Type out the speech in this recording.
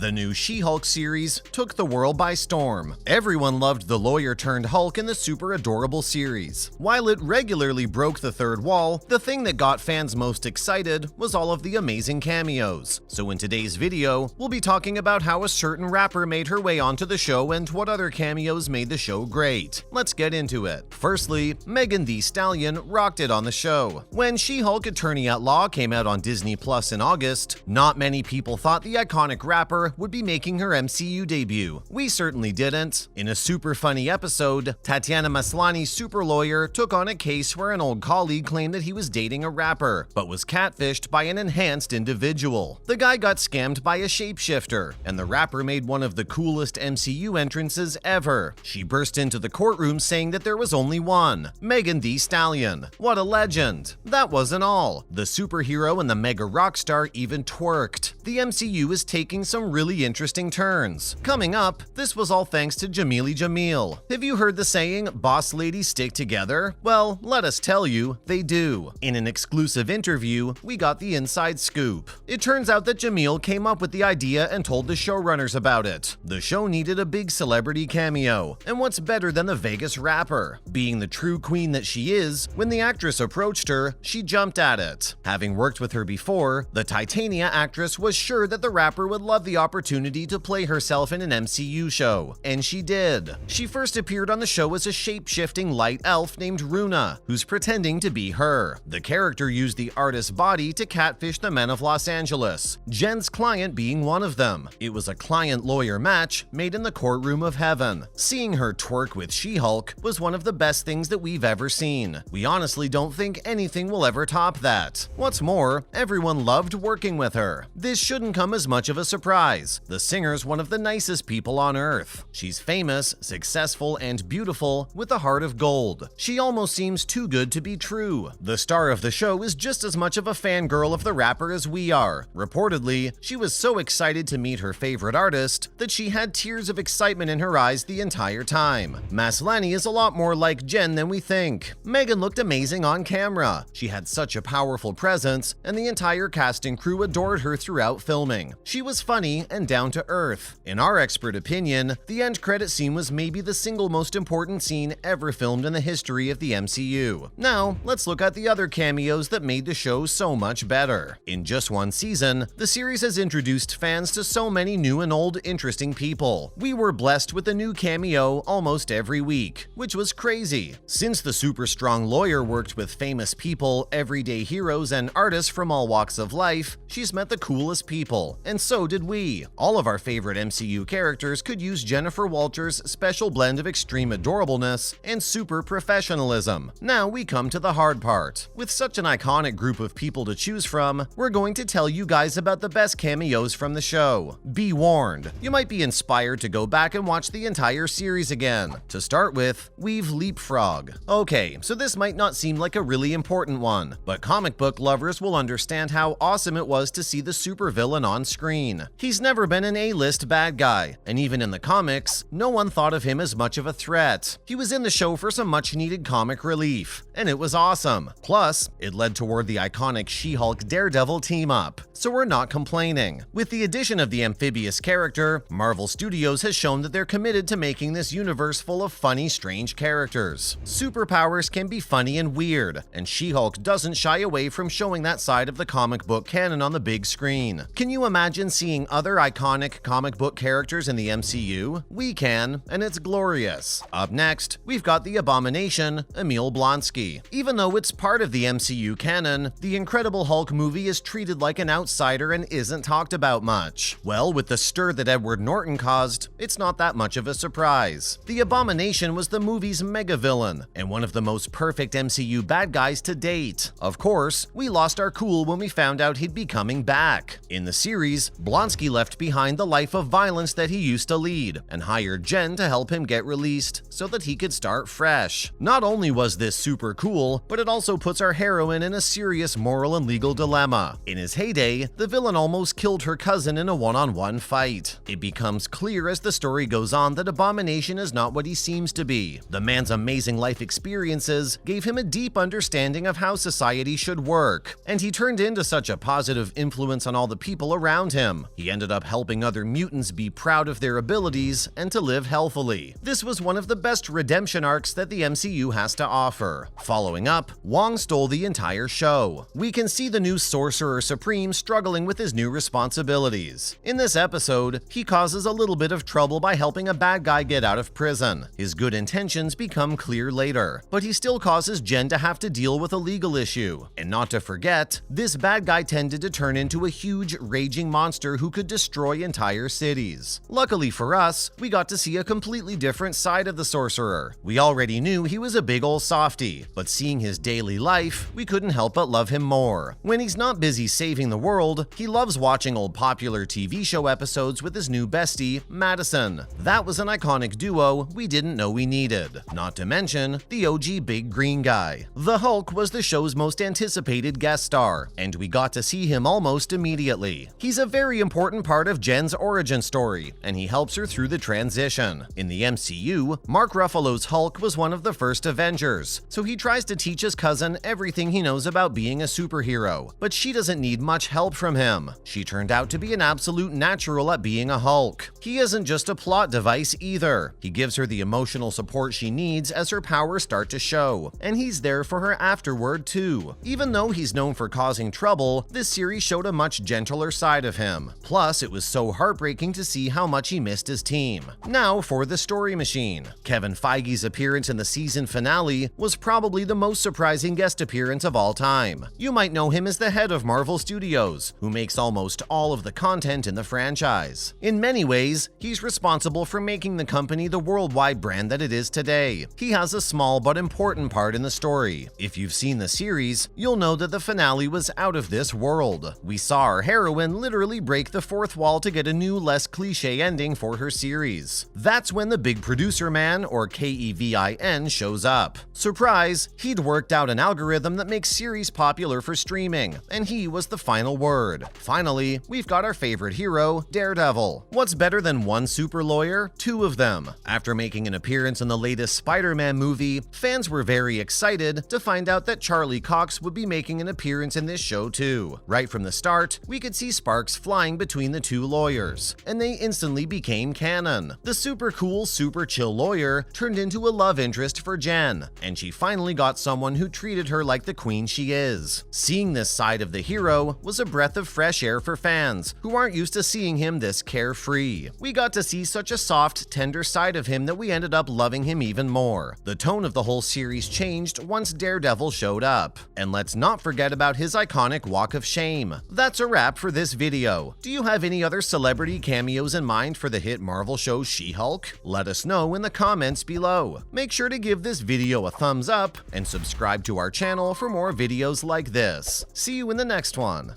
The new She-Hulk series took the world by storm. Everyone loved the lawyer-turned-Hulk in the super adorable series. While it regularly broke the third wall, the thing that got fans most excited was all of the amazing cameos. So in today's video, we'll be talking about how a certain rapper made her way onto the show and what other cameos made the show great. Let's get into it. Firstly, Megan Thee Stallion rocked it on the show. When She-Hulk Attorney at Law came out on Disney Plus in August, not many people thought the iconic rapper would be making her MCU debut. We certainly didn't. In a super funny episode, Tatiana Maslany's super lawyer took on a case where an old colleague claimed that he was dating a rapper, but was catfished by an enhanced individual. The guy got scammed by a shapeshifter, and the rapper made one of the coolest MCU entrances ever. She burst into the courtroom saying that there was only one, Megan Thee Stallion. What a legend. That wasn't all. The superhero and the mega rock star even twerked. The MCU is taking some really interesting turns. Coming up, this was all thanks to Jamili Jamil. Have you heard the saying, boss ladies stick together? Well, let us tell you, they do. In an exclusive interview, we got the inside scoop. It turns out that Jamil came up with the idea and told the showrunners about it. The show needed a big celebrity cameo, and what's better than the Vegas rapper? Being the true queen that she is, when the actress approached her, she jumped at it. Having worked with her before, the Titania actress was sure that the rapper would love the opportunity to play herself in an MCU show, and she did. She first appeared on the show as a shape-shifting light elf named Runa, who's pretending to be her. The character used the artist's body to catfish the men of Los Angeles, Jen's client being one of them. It was a client-lawyer match made in the courtroom of heaven. Seeing her twerk with She-Hulk was one of the best things that we've ever seen. We honestly don't think anything will ever top that. What's more, everyone loved working with her. This shouldn't come as much of a surprise. The singer's one of the nicest people on earth. She's famous, successful, and beautiful with a heart of gold. She almost seems too good to be true. The star of the show is just as much of a fangirl of the rapper as we are. Reportedly, she was so excited to meet her favorite artist that she had tears of excitement in her eyes the entire time. Maslany is a lot more like Jen than we think. Megan looked amazing on camera. She had such a powerful presence, and the entire cast and crew adored her throughout filming. She was funny and down to earth. In our expert opinion, the end credit scene was maybe the single most important scene ever filmed in the history of the MCU. Now, let's look at the other cameos that made the show so much better. In just one season, the series has introduced fans to so many new and old interesting people. We were blessed with a new cameo almost every week, which was crazy. Since the super strong lawyer worked with famous people, everyday heroes, and artists from all walks of life, she's met the coolest people, and so did we. All of our favorite MCU characters could use Jennifer Walters' special blend of extreme adorableness and super professionalism. Now we come to the hard part. With such an iconic group of people to choose from, we're going to tell you guys about the best cameos from the show. Be warned, you might be inspired to go back and watch the entire series again. To start with, we've Leapfrog. Okay, so this might not seem like a really important one, but comic book lovers will understand how awesome it was to see the supervillain on screen. He's never been an A-list bad guy, and even in the comics, no one thought of him as much of a threat. He was in the show for some much-needed comic relief, and it was awesome. Plus, it led toward the iconic She-Hulk Daredevil team-up, so we're not complaining. With the addition of the amphibious character, Marvel Studios has shown that they're committed to making this universe full of funny, strange characters. Superpowers can be funny and weird, and She-Hulk doesn't shy away from showing that side of the comic book canon on the big screen. Can you imagine seeing other iconic comic book characters in the MCU? We can, and it's glorious. Up next, we've got the Abomination, Emil Blonsky. Even though it's part of the MCU canon, the Incredible Hulk movie is treated like an outsider and isn't talked about much. Well, with the stir that Edward Norton caused, it's not that much of a surprise. The Abomination was the movie's mega villain, and one of the most perfect MCU bad guys to date. Of course, we lost our cool when we found out he'd be coming back. In the series, Blonsky left behind the life of violence that he used to lead, and hired Jen to help him get released so that he could start fresh. Not only was this super cool, but it also puts our heroine in a serious moral and legal dilemma. In his heyday, the villain almost killed her cousin in a one-on-one fight. It becomes clear as the story goes on that Abomination is not what he seems to be. The man's amazing life experiences gave him a deep understanding of how society should work, and he turned into such a positive influence on all the people around him. He ended ended up helping other mutants be proud of their abilities and to live healthily. This was one of the best redemption arcs that the MCU has to offer. Following up, Wong stole the entire show. We can see the new Sorcerer Supreme struggling with his new responsibilities. In this episode, he causes a little bit of trouble by helping a bad guy get out of prison. His good intentions become clear later, but he still causes Jen to have to deal with a legal issue. And not to forget, this bad guy tended to turn into a huge, raging monster who could destroy entire cities. Luckily for us, we got to see a completely different side of the Sorcerer. We already knew he was a big ol' softie, but seeing his daily life, we couldn't help but love him more. When he's not busy saving the world, he loves watching old popular TV show episodes with his new bestie, Madison. That was an iconic duo we didn't know we needed. Not to mention the OG big green guy. The Hulk was the show's most anticipated guest star, and we got to see him almost immediately. He's a very important part of Jen's origin story, and he helps her through the transition. In the MCU, Mark Ruffalo's Hulk was one of the first Avengers, so he tries to teach his cousin everything he knows about being a superhero, but she doesn't need much help from him. She turned out to be an absolute natural at being a Hulk. He isn't just a plot device either. He gives her the emotional support she needs as her powers start to show, and he's there for her afterward too. Even though he's known for causing trouble, this series showed a much gentler side of him. Plus, it was so heartbreaking to see how much he missed his team. Now for the story machine. Kevin Feige's appearance in the season finale was probably the most surprising guest appearance of all time. You might know him as the head of Marvel Studios, who makes almost all of the content in the franchise. In many ways, he's responsible for making the company the worldwide brand that it is today. He has a small but important part in the story. If you've seen the series, you'll know that the finale was out of this world. We saw our heroine literally break the fourth wall to get a new, less cliche ending for her series. That's when the big producer man, or Kevin, shows up. Surprise, he'd worked out an algorithm that makes series popular for streaming, and he was the final word. Finally, we've got our favorite hero, Daredevil. What's better than one super lawyer? Two of them. After making an appearance in the latest Spider-Man movie, fans were very excited to find out that Charlie Cox would be making an appearance in this show too. Right from the start, we could see sparks flying between the two lawyers, and they instantly became canon. The super cool, super chill lawyer turned into a love interest for Jen, and she finally got someone who treated her like the queen she is. Seeing this side of the hero was a breath of fresh air for fans who aren't used to seeing him this carefree. We got to see such a soft, tender side of him that we ended up loving him even more. The tone of the whole series changed once Daredevil showed up. And let's not forget about his iconic walk of shame. That's a wrap for this video. Do you have any other celebrity cameos in mind for the hit Marvel show She-Hulk? Let us know in the comments below. Make sure to give this video a thumbs up and subscribe to our channel for more videos like this. See you in the next one.